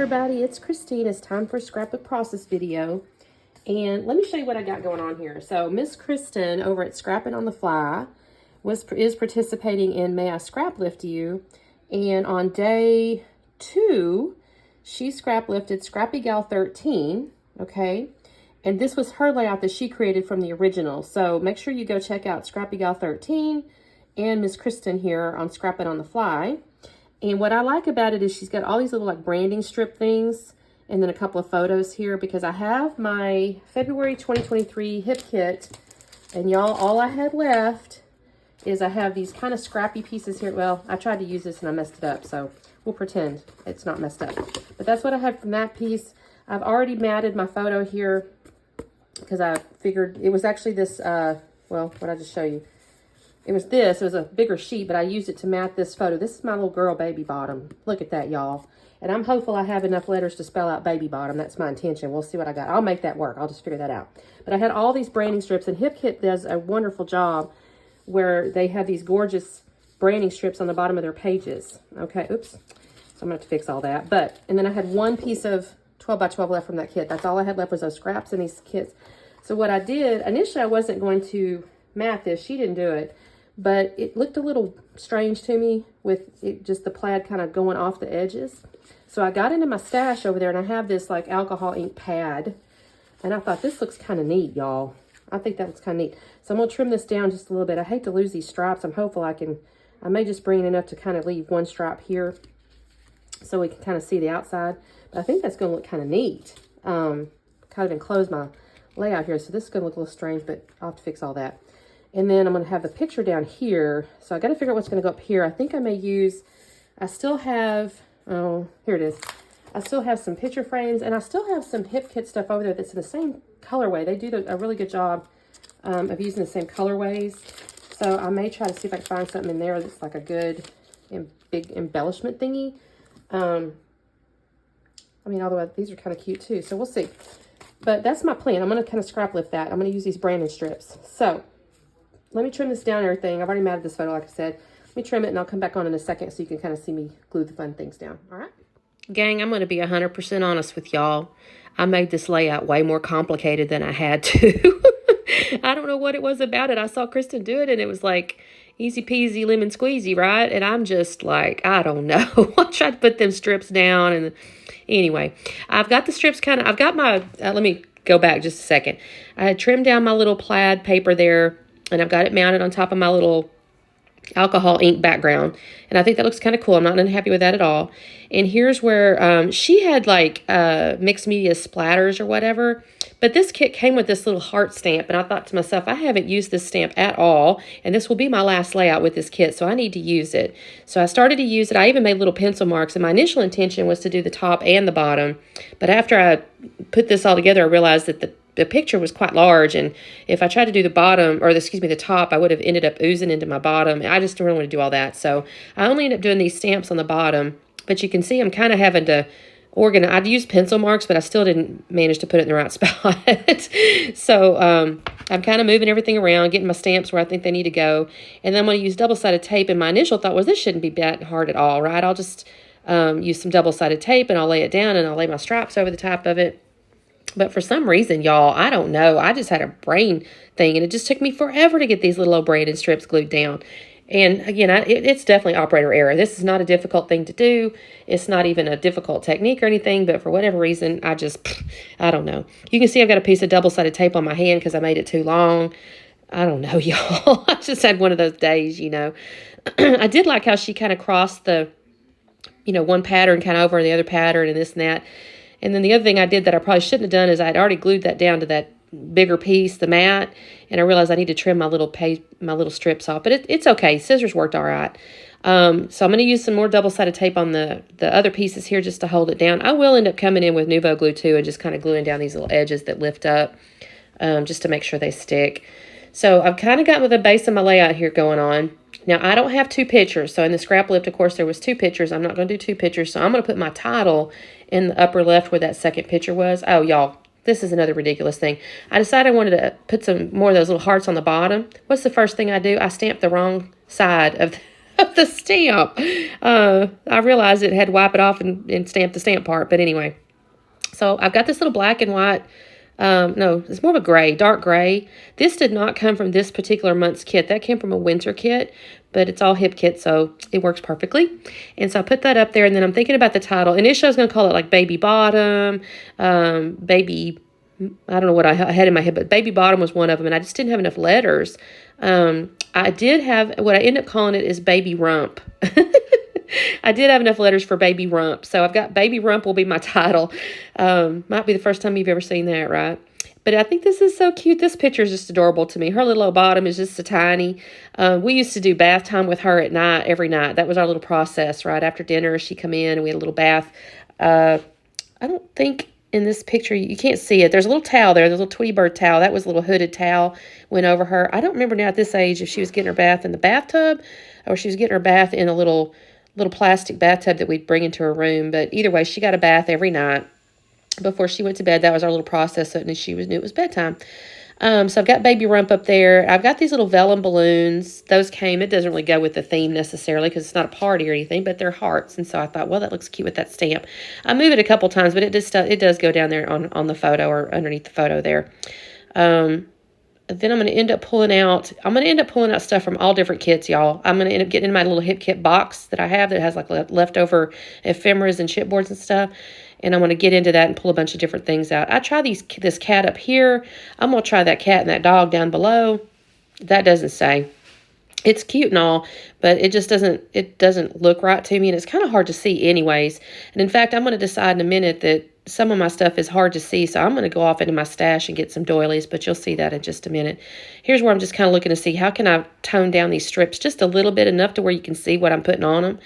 everybody, it's Christine. It's time for a scrapbook process video. And let me show you what I got going on here. So Miss Kristen over at Scrapping on the Fly is participating in May I Scraplift You. And on day 2, she scraplifted Scrappy Gal 13, okay? And this was her layout that she created from the original. So make sure you go check out Scrappy Gal 13 and Miss Kristen here on Scrapping on the Fly. And what I like about it is she's got all these little like branding strip things and then a couple of photos here because I have my February 2023 hip kit, and y'all, all I had left is I have these kind of scrappy pieces here. Well, I tried to use this and I messed it up, so we'll pretend it's not messed up. But that's what I had from that piece. I've already matted my photo here because I figured it was actually this, well, what I just show you. It was a bigger sheet, but I used it to mat this photo. This is my little girl baby bottom. Look at that, y'all. And I'm hopeful I have enough letters to spell out baby bottom. That's my intention. We'll see what I got. I'll make that work. I'll just figure that out. But I had all these branding strips, and Hip Kit does a wonderful job where they have these gorgeous branding strips on the bottom of their pages. Okay, oops. So I'm going to have to fix all that. And then I had one piece of 12 by 12 left from that kit. That's all I had left was those scraps in these kits. So what I did, initially I wasn't going to mat this. She didn't do it. But it looked a little strange to me with it, just the plaid kind of going off the edges. So I got into my stash over there, and I have this like alcohol ink pad. And I thought, this looks kind of neat, y'all. I think that looks kind of neat. So I'm going to trim this down just a little bit. I hate to lose these stripes. I'm hopeful I may just bring in enough to kind of leave one stripe here so we can kind of see the outside. But I think that's going to look kind of neat. Kind of enclose my layout here. So this is going to look a little strange, but I'll have to fix all that. And then I'm going to have the picture down here. So I got to figure out what's going to go up here. I think I may use, I still have, oh, here it is. I still have some picture frames, and I still have some Hip Kit stuff over there that's in the same colorway. They do a really good job of using the same colorways. So I may try to see if I can find something in there that's like a good and big embellishment thingy. I mean, although these are kind of cute too. So we'll see. But that's my plan. I'm going to kind of scrap lift that. I'm going to use these branding strips. So let me trim this down and everything. I've already matted this photo, like I said. Let me trim it, and I'll come back on in a second so you can kind of see me glue the fun things down. All right? Gang, I'm going to be 100% honest with y'all. I made this layout way more complicated than I had to. I don't know what it was about it. I saw Kristen do it, and it was like easy peasy lemon squeezy, right? And I'm just like, I don't know. I tried to put them strips down, and anyway, I've got the strips kind of, I've got my, let me go back just a second. I had trimmed down my little plaid paper there, and I've got it mounted on top of my little alcohol ink background. And I think that looks kind of cool. I'm not unhappy with that at all. And here's where she had like mixed media splatters or whatever. But this kit came with this little heart stamp. And I thought to myself, I haven't used this stamp at all. And this will be my last layout with this kit. So I need to use it. So I started to use it. I even made little pencil marks. And my initial intention was to do the top and the bottom. But after I put this all together, I realized that the picture was quite large, and if I tried to do the bottom, or excuse me, the top, I would have ended up oozing into my bottom. I just don't really want to do all that, so I only ended up doing these stamps on the bottom. But you can see I'm kind of having to organize. I'd used pencil marks, but I still didn't manage to put it in the right spot. So I'm kind of moving everything around, getting my stamps where I think they need to go, and then I'm going to use double-sided tape. And my initial thought was this shouldn't be that hard at all, right? I'll just use some double-sided tape, and I'll lay it down, and I'll lay my stripes over the top of it. But for some reason, y'all, I don't know. I just had a brain thing, and it just took me forever to get these little old branded strips glued down. And again, it's definitely operator error. This is not a difficult thing to do. It's not even a difficult technique or anything, but for whatever reason, I don't know. You can see I've got a piece of double-sided tape on my hand because I made it too long. I don't know, y'all. I just had one of those days, you know. I did like how she kind of crossed the, one pattern kind of over the other pattern and this and that. And then the other thing I did that I probably shouldn't have done is I'd already glued that down to that bigger piece, the mat, and I realized I need to trim my little strips off. But it's okay. Scissors worked all right. So I'm going to use some more double-sided tape on the other pieces here just to hold it down. I will end up coming in with Nuvo glue too and just kind of gluing down these little edges that lift up just to make sure they stick. So I've kind of got with the base of my layout here going on. Now, I don't have 2 pictures. So in the Scraplift, of course, there was 2 pictures. I'm not going to do 2 pictures. So I'm going to put my title in the upper left where that second picture was. Oh, y'all, this is another ridiculous thing. I decided I wanted to put some more of those little hearts on the bottom. What's the first thing I do? I stamped the wrong side of of the stamp. I realized it had to wipe it off and stamp the stamp part. But anyway, so I've got this little black and white. No, it's more of a gray, dark gray. This did not come from this particular month's kit. That came from a winter kit, but it's all hip kit, so it works perfectly. And so I put that up there, and then I'm thinking about the title. Initially, I was going to call it like Baby Bottom, Baby, I don't know what I had in my head, but Baby Bottom was one of them, and I just didn't have enough letters. I did have, what I ended up calling it is Baby Rump. I did have enough letters for Baby Rump. So I've got Baby Rump will be my title. Might be the first time you've ever seen that, right? But I think this is so cute. This picture is just adorable to me. Her little old bottom is just so tiny. We used to do bath time with her at night, every night. That was our little process, right? After dinner, she'd come in and we had a little bath. I don't think in this picture, you can't see it. There's a little towel there. There's a little Tweety Bird towel. That was a little hooded towel went over her. I don't remember now at this age if she was getting her bath in the bathtub or she was getting her bath in a little plastic bathtub that we'd bring into her room. But either way, she got a bath every night before she went to bed. That was our little process, and she knew it was bedtime. So I've got Baby Rump up there. I've got these little vellum balloons. Those came, it doesn't really go with the theme necessarily because it's not a party or anything, but they're hearts. And so I thought, well, that looks cute with that stamp. I move it a couple times, but it does go down there on the photo or underneath the photo there. Then I'm going to end up pulling out stuff from all different kits, y'all. I'm going to end up getting in my little hip kit box that I have that has like leftover ephemeras and chipboards and stuff. And I'm going to get into that and pull a bunch of different things out. I try this cat up here. I'm going to try that cat and that dog down below. That doesn't say. It's cute and all, but it just doesn't look right to me. And it's kind of hard to see anyways. And in fact, I'm going to decide in a minute that some of my stuff is hard to see. So I'm going to go off into my stash and get some doilies, but you'll see that in just a minute. Here's where I'm just kind of looking to see how can I tone down these strips just a little bit, enough to where you can see what I'm putting on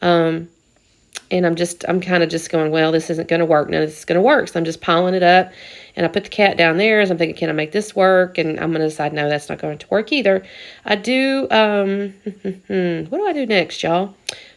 them. And I'm kind of just going, well, this isn't going to work. None of this is going to work. So I'm just piling it up. And I put the cat down there. So I'm thinking, can I make this work? And I'm going to decide, no, that's not going to work either. I do, what do I do next, y'all?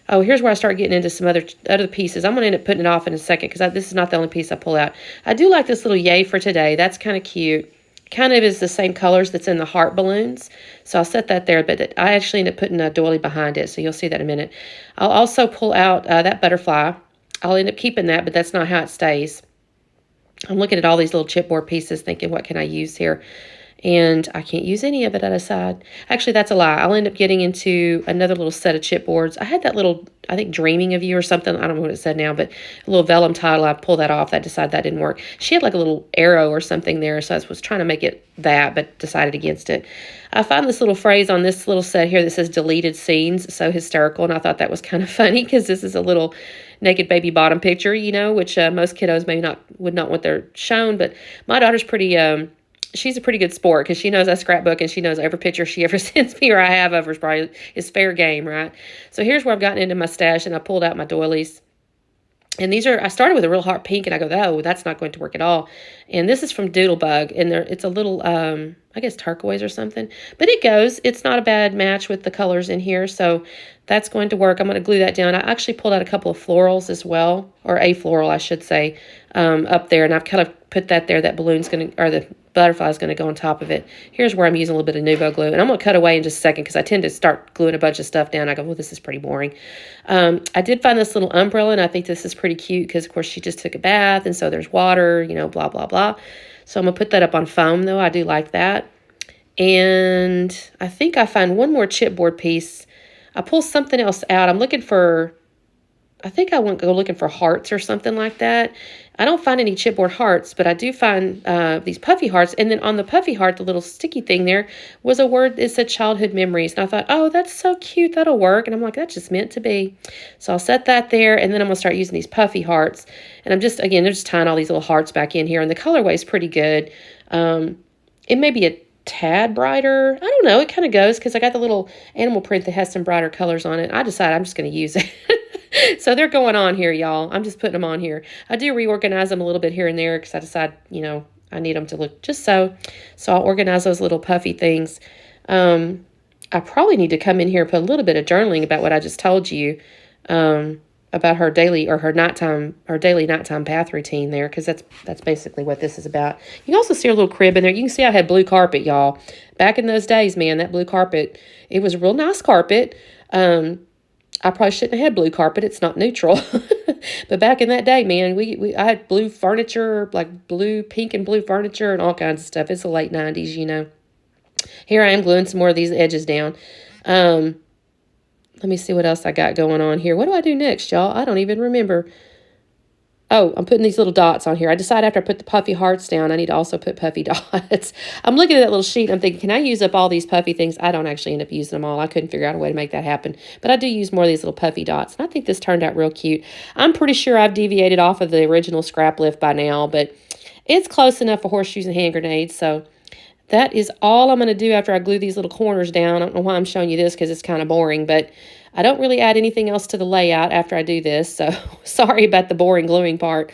Oh, here's where I start getting into some other pieces. I'm going to end up putting it off in a second because this is not the only piece I pull out. I do like this little yay for today. That's kind of cute. Kind of is the same colors that's in the heart balloons. So I'll set that there, but I actually end up putting a doily behind it. So you'll see that in a minute. I'll also pull out that butterfly. I'll end up keeping that, but that's not how it stays. I'm looking at all these little chipboard pieces thinking, what can I use here? And I can't use any of it, I decide. Actually, that's a lie. I'll end up getting into another little set of chipboards. I had that little, I think, Dreaming of You or something. I don't know what it said now, but a little vellum title. I pulled that off. I decided that didn't work. She had like a little arrow or something there, so I was trying to make it that, but decided against it. I found this little phrase on this little set here that says deleted scenes, so hysterical, and I thought that was kind of funny because this is a little naked baby bottom picture, you know, which most kiddos would not want their shown, but my daughter's pretty... she's a pretty good sport because she knows I scrapbook and she knows every picture she ever sends me or I have of her is fair game, right? So here's where I've gotten into my stash and I pulled out my doilies. And I started with a real hot pink and I go, oh, that's not going to work at all. And this is from Doodlebug and it's a little, I guess turquoise or something. But it goes. It's not a bad match with the colors in here. So that's going to work. I'm going to glue that down. I actually pulled out a couple of florals as well, or a floral, I should say, up there. And I've kind of put that there. That balloon's going to, or the butterfly is going to go on top of it. Here's where I'm using a little bit of Nuvo glue. And I'm going to cut away in just a second because I tend to start gluing a bunch of stuff down. I go, well, this is pretty boring. I did find this little umbrella, and I think this is pretty cute because, of course, she just took a bath, and so there's water, you know, blah, blah, blah. So I'm going to put that up on foam, though. I do like that. And I think I find one more chipboard piece. I pull something else out. I'm looking for, I think I want to go looking for hearts or something like that. I don't find any chipboard hearts, but I do find these puffy hearts. And then on the puffy heart, the little sticky thing there was a word that said childhood memories. And I thought, oh, that's so cute. That'll work. And I'm like, that's just meant to be. So I'll set that there. And then I'm going to start using these puffy hearts. And I'm just, again, they're just tying all these little hearts back in here. And the colorway is pretty good. It may be a tad brighter. I don't know. It kind of goes because I got the little animal print that has some brighter colors on it. I decided I'm just going to use it. So they're going on here, y'all. I'm just putting them on here. I do reorganize them a little bit here and there because I decide, you know, I need them to look just so. So I'll organize those little puffy things. I probably need to come in here and put a little bit of journaling about what I just told you about her daily or her daily nighttime bath routine there, because that's basically what this is about. You can also see her little crib in there. You can see I had blue carpet, y'all. Back in those days, man, that blue carpet, it was a real nice carpet. I probably shouldn't have had blue carpet. It's not neutral. But back in that day, man, I had blue furniture, like pink and blue furniture and all kinds of stuff. It's the late 90s, you know. Here I am gluing some more of these edges down. Let me see what else I got going on here. What do I do next, y'all? I don't even remember. Oh, I'm putting these little dots on here. I decided after I put the puffy hearts down, I need to also put puffy dots. I'm looking at that little sheet. I'm thinking, can I use up all these puffy things? I don't actually end up using them all. I couldn't figure out a way to make that happen. But I do use more of these little puffy dots. And I think this turned out real cute. I'm pretty sure I've deviated off of the original Scraplift by now, but it's close enough for horseshoes and hand grenades. So that is all I'm going to do after I glue these little corners down. I don't know why I'm showing you this because it's kind of boring, but I don't really add anything else to the layout after I do this, so sorry about the boring gluing part.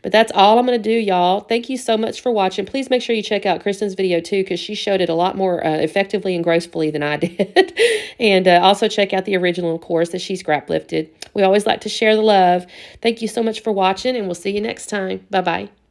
But that's all I'm going to do, y'all. Thank you so much for watching. Please make sure you check out Kristen's video, too, because she showed it a lot more effectively and gracefully than I did. And also check out the original, of course, that she scrap lifted. We always like to share the love. Thank you so much for watching, and we'll see you next time. Bye-bye.